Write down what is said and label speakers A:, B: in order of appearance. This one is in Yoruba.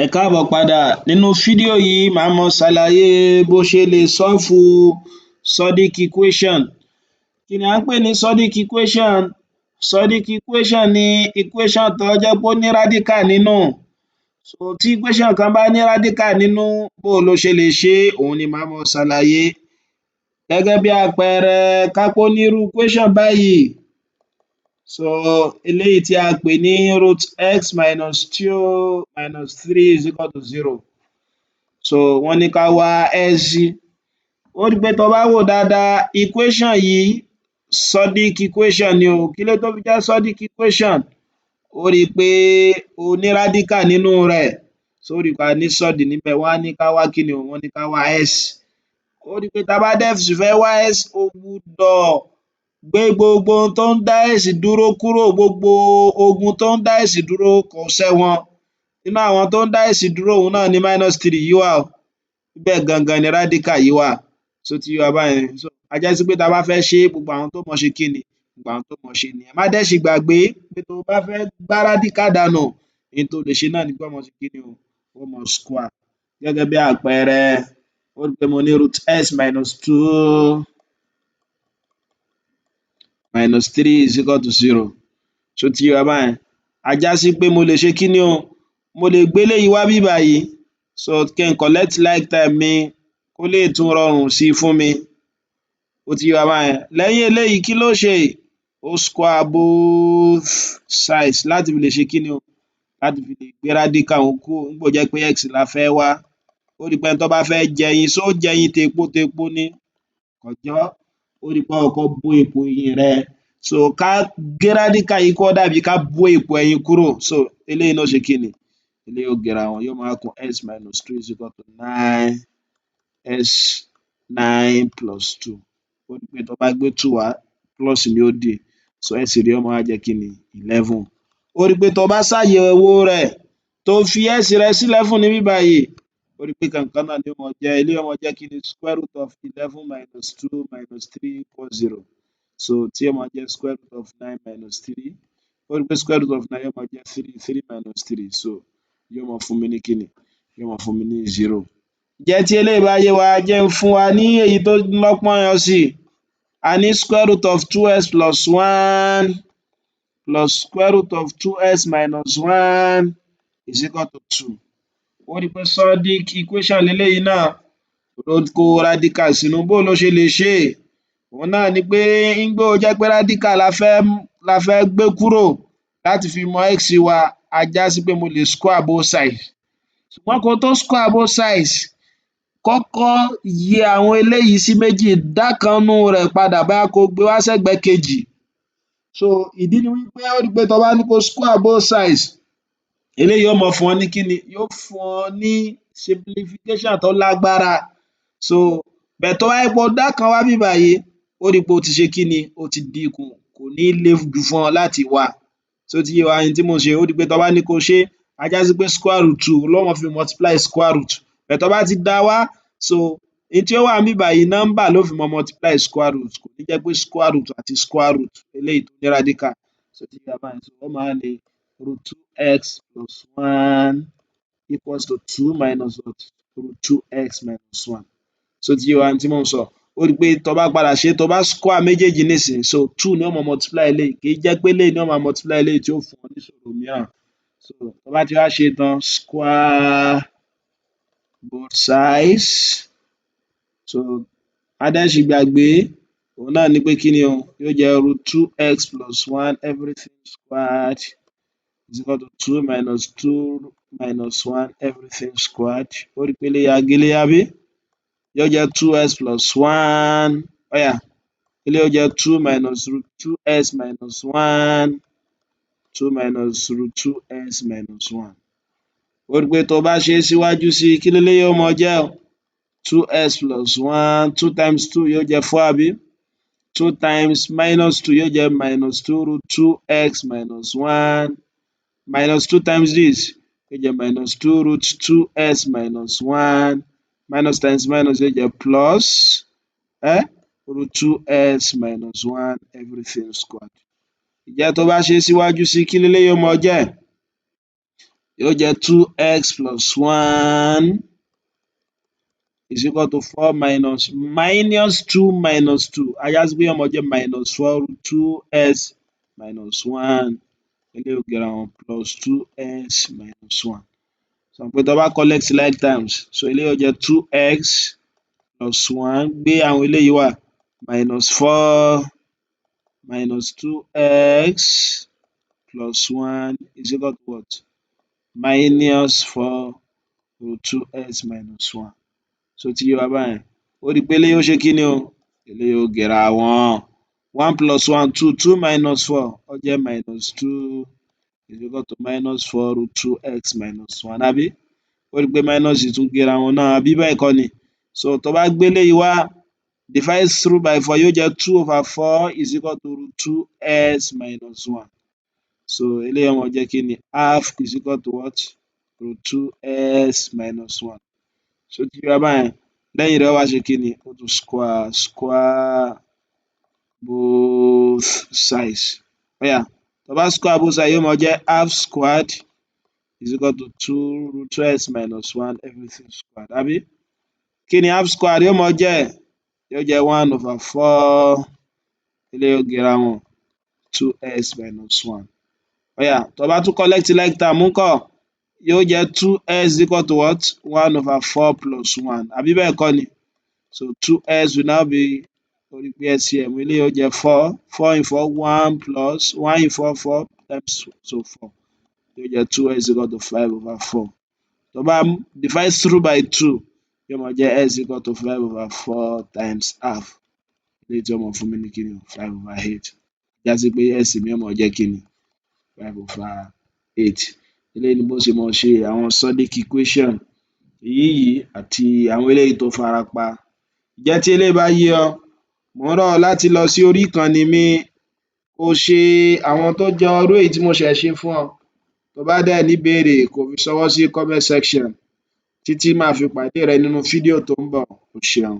A: Ẹ káàbọ̀ padà. Nínú fídíò yìí màá máa ṣàlàyé bó ṣe lè sọ́ọ̀fù Surdic equation. Kí ni à ń pè ní Surdic equation? Surdic equation ni equation tó jẹ́ pé ó ní radical nínú. So tí equation kan bá ní radical nínú, bó o lo ṣe lè ṣe é, òun ni màá máa ṣàlàyé. Gẹ́gẹ́ bí àpẹẹrẹ, ká pé ó ní irú equation báyìí. So eléyìí tí a pè ní root x minus 2 minus 3 is equal to 0. So wọ́n ní ká wá x. Ó rí i pé tó bá wò dáadáa, equation yìí Surdic equation ni o. Kí ló tó fi jẹ́ Surdic equation? Ó rí i pé ó ní radical nínú rẹ̀. So ó rí i pé a ní surd níbẹ̀, wọ́n á ní ká wá kí ni o? Wọ́n ní ká wá x. Ó rí i pé tá a bá dẹ̀ sì fẹ́ wá x, ó gbúdọ̀ gbé gbogbo ohun tó ń dá x dúró kúrò, gbogbo ogun tó ń dá x dúró kó ṣẹ́ wọn. Nínú àwọn tó ń dá x dúró, òun náà ni -3 yìí wà o. Ibẹ̀ gangan ni radical yìí wà. Ṣó ti yé wa báyẹn? So a já sí pé tá a bá fẹ́ ṣe é, gbogbo àwọn tó mọ̀ ṣe kí ni? Gbogbo àwọn tó mọ̀ ṣe nìyẹn. Má dẹ̀ sì gbàgbé pé tó bá fẹ́ gbá radical dànù, ohun tó lè ṣe náà ni pé ó máa ṣe kí ni o? Ó máa square. Gẹ́gẹ́ bí àpẹẹrẹ, ó rí i pé mo ní root x minus 2 minus 3 is equal to 0. Ṣó ti yé wa báyẹn? A já sí pé mo lè ṣe kí ni o? Mo lè gbé eléyìí wá bí báyìí. So kí n collect like time mi kó lè tún rọrùn sí i fún mi. Ó ti yé wa báyẹn? Lẹ́yìn eléyìí, kí ló ṣe? Ó square both sides láti fi lè ṣe kí ni o? Láti fi lè gbé radical òun kúrò nígbà tó jẹ́ pé x la fẹ́ wá. Ó rí i pé ẹni tó bá fẹ́ jẹyin, ṣó jẹyin tepo ni? Kò jọ́. Ó rí i pé ó kọ́kọ́ bó èpo ẹyin rẹ̀. So ká gé radical yìí kó dàbí ká bó èpo ẹyin kúrò. So eléyìí náà ṣe kí ni? Eléyìí ó gera wọn, yóò máa kún x minus 2 is equal to 9, x 9 plus 2. Ó rí i pé tó bá gbé 2 wá, plus ni ó dì. So x rẹ̀ ó máa jẹ́ kí ni? 11. Ó rí i pé tó bá ṣàyẹ̀wò rẹ̀, tó fi x rẹ̀ sí 11 níbí báyìí, ó rí i pé kankan náà ni ó máa jẹ́. Eléyìí ó máa jẹ́ kí ni? Square root of 11 minus 2 minus 3 equals 0. So tí ó máa jẹ́ square root of 9 minus 3. Ó rí i pé square root of 9 yóò máa jẹ́ 3 minus 3. So yóò máa fún mi ní kí ni? Yóò máa fún mi ní 0. Ǹjẹ́ tí eléyìí bá yé wa, jẹ́ n fún wa ní èyí tó lọ́pọ́n yọ sí i. A ní square root of 2x plus 1 plus square root of 2x minus 1 is equal to 2. Ó rí i pé Surdic equation leléyìí náà ló kó radical sínú. Bó lo ṣe lè ṣe é? Òun náà ni pé ńgbà ó jẹ́ pé radical la fẹ́ gbé kúrò láti fi mọ x wa, a já sí pé mo lè square both sides. Ṣùgbọ́n kó tó square both sides, kọ́kọ́ yẹ àwọn eléyìí sí méjì, dá kan nínú rẹ̀ padà, bóyá kó gbé wá sẹ́gbẹ̀ẹ́ kejì. So ìdí ni wípé ó rí i pé tó bá ní kó square both sides, eléyìí yóò máa fún ọ ní kí ni? Yóò fún ọ ní simplification tó lágbára. So but tó bá jẹ́ pé o dá kan wá bí báyìí, ó rí i pé ó ti ṣe kí ni? Ó ti dínkù, kò ní le jù fún ọ láti wá. Ṣó ti yé wa ohun tí mò ń ṣe? Ó rí i pé tó bá ní kó ṣe é, a já sí pé square root ló máa fi multiply square root. But tó bá ti dá wá, so ohun tí ó wà níbí báyìí, nọ́mbà ló fi máa multiply square root. Kò ní jẹ́ pé square root àti square root eléyìí tó ní radical. Ṣó ti yé wa báyìí? So ó máa ní root 2x plus 1 equals to 2 minus what? Root 2x minus 1. Ṣó ti yé wa ohun tí mò ń sọ? Ó rí i pé tó bá padà ṣe é, tó bá square méjèèjì nísìnyí, so 2 ni ó máa multiply eléyìí. Kì í jẹ́ pé eléyìí ni ó máa multiply eléyìí tí ó fún ọ ní ìṣòro mìíràn. So tó bá ti wá ṣe é tán, square both sides. So má dẹ̀ sì gbàgbé, òun náà ni pé kí ni o? Yóò jẹ́ root 2x plus 1 everything squared is equal to 2 minus 2 minus 1 everything squared. Ó rí i pé eléyìí agélé àbí? Yóò jẹ́ 2x plus 1. Ó yá, eléyìí ó jẹ́ 2 minus root 2x minus 1. 2 minus root 2x minus 1. Ó rí i pé tó bá ṣe é síwájú sí i, kí leléyìí ó máa jẹ́ o? 2x plus 1, 2 times 2 yóò jẹ́ 4 àbí? 2 times minus 2 yóò jẹ́ minus 2 root 2x minus 1 minus 2 times this yóò jẹ́ minus 2 root 2x minus 1 minus times minus yóò jẹ́ plus root 2x minus 1 everything squared. Ǹjẹ́ tó bá ṣe é síwájú sí i, kí leléyìí ó máa jẹ́? yóò jẹ́ 2x plus 1 is equal to 4 minus 2 minus 2 á já sí pé yóò máa jẹ́ minus 4 root 2x minus 1 eléyìí ó gẹra wọn plus 2x minus 1 sọ pé tó bá collect like terms so eléyìí ó jẹ́ 2x plus 1 gbé àwọn eléyìí wá minus 4 minus 2x plus 1 is equal to what? Minus 4 root 2x minus 1 so ti yé wa báyẹn ó rí i pé eléyìí ó ṣe kí ni o eléyìí ó gẹra wọn 1 plus 1 2 minus 4 ó jẹ́ minus 2 is equal to minus 4 root 2x minus 1 àbí ó rí i pé minus tún gẹra wọn náà àbí bẹ́ẹ̀ kọ́ ni so tó bá gbé eléyìí wá divide through by 4 yóò jẹ́ 2 over 4 is equal to root 2x minus 1 so eléyìí ó máa jẹ́ kí ni half is equal to what? Root 2x minus 1 so ti yé wa báyẹn lẹ́yìn rẹ̀ ó wá ṣe kí ni ó tún square both sides ó yá tó bá square both sides yóò máa jẹ́ half squared is equal to 2 root 2x minus 1 everything squared àbí kí ni half squared yóò máa jẹ́ yóò jẹ́ 1 over 4 eléyìí ó gẹra wọn 2x minus 1 ó yá tó bá tún collect like term ńkọ́ yóò jẹ́ 2x is equal to what? 1 over 4 plus 1 àbí bẹ́ẹ̀ kọ́ ni so 2x will now be ó rí i pé LCM eléyìí ó jẹ́ 4 4 in 4 1 plus 1 in 4 4 times so 4 yóò jẹ́ 2x is equal to 5 over 4 tó bá divide through by 2 yóò máa jẹ́ x is equal to 5 over 4 times half eléyìí tí ó máa fún mi ní kí ni 5 over 8 já sí pé x mi ó máa jẹ́ kí ni 5 over 8 eléyìí ni bó ṣe máa ṣe àwọn Surdic equation yìí àti àwọn eléyìí tó farapa ǹjẹ́ tí eléyìí bá yé ọ mò ń rọ̀ ọ́ láti lọ sí orí ìkànnì mi kó ṣe àwọn tó jọ irú èyí tí mo ṣẹ̀ ṣe fún ọ tó bá dẹ̀ níbèrè kó fi ṣọwọ́ sí comment section títí màá fi pàdé rẹ nínú fídíò tó ń bọ̀ o ṣeun.